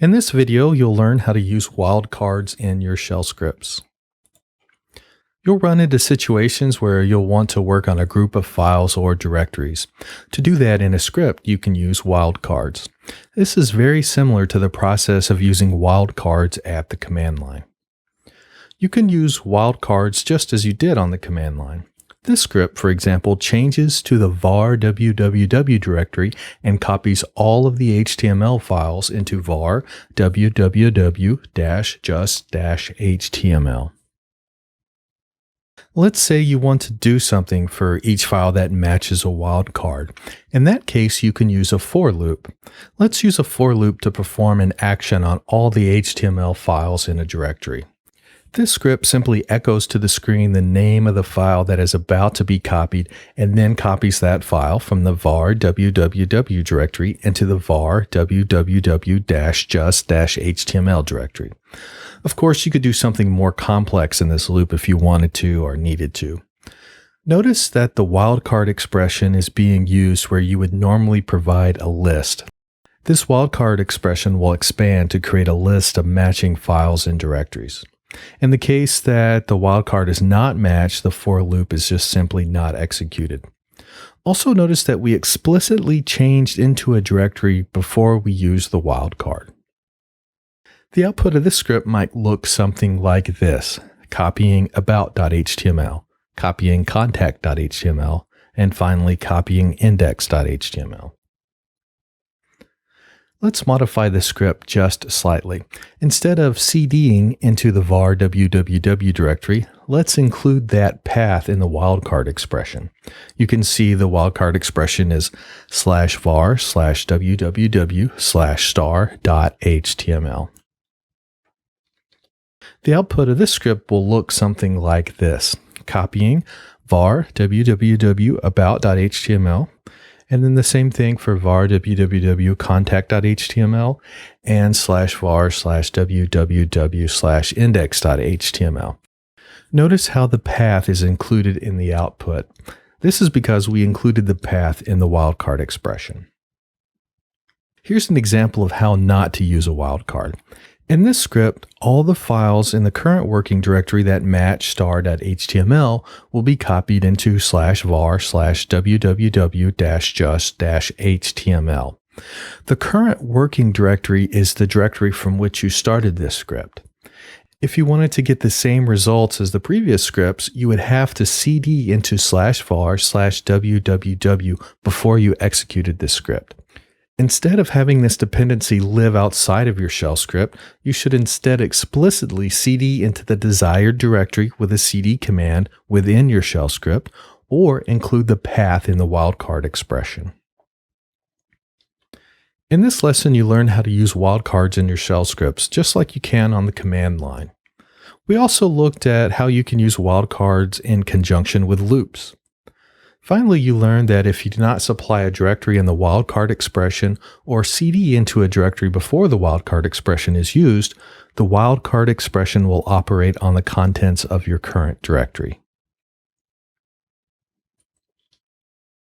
In this video, you'll learn how to use wildcards in your shell scripts. You'll run into situations where you'll want to work on a group of files or directories. To do that in a script, you can use wildcards. This is very similar to the process of using wildcards at the command line. You can use wildcards just as you did on the command line. This script, for example, changes to the var www directory and copies all of the HTML files into var www-just-html. Let's say you want to do something for each file that matches a wildcard. In that case, you can use a for loop. Let's use a for loop to perform an action on all the HTML files in a directory. This script simply echoes to the screen the name of the file that is about to be copied and then copies that file from the var www directory into the var www-just-html directory. Of course, you could do something more complex in this loop if you wanted to or needed to. Notice that the wildcard expression is being used where you would normally provide a list. This wildcard expression will expand to create a list of matching files and directories. In the case that the wildcard is not matched, the for loop is just simply not executed. Also notice that we explicitly changed into a directory before we used the wildcard. The output of this script might look something like this: copying about.html, copying contact.html, and finally copying index.html. Let's modify the script just slightly. Instead of cding into the var www directory, let's include that path in the wildcard expression. You can see the wildcard expression is /var/www/star.html. The output of this script will look something like this: copying var www about.html, and then the same thing for var www contact.html and /var/www/index.html. Notice how the path is included in the output. This is because we included the path in the wildcard expression. Here's an example of how not to use a wildcard. In this script, all the files in the current working directory that match star.html will be copied into /var/www-just-html. The current working directory is the directory from which you started this script. If you wanted to get the same results as the previous scripts, you would have to cd into /var/www before you executed this script. Instead of having this dependency live outside of your shell script, you should instead explicitly cd into the desired directory with a cd command within your shell script, or include the path in the wildcard expression. In this lesson, you learn how to use wildcards in your shell scripts, just like you can on the command line. We also looked at how you can use wildcards in conjunction with loops. Finally, you learned that if you do not supply a directory in the wildcard expression or cd into a directory before the wildcard expression is used, the wildcard expression will operate on the contents of your current directory.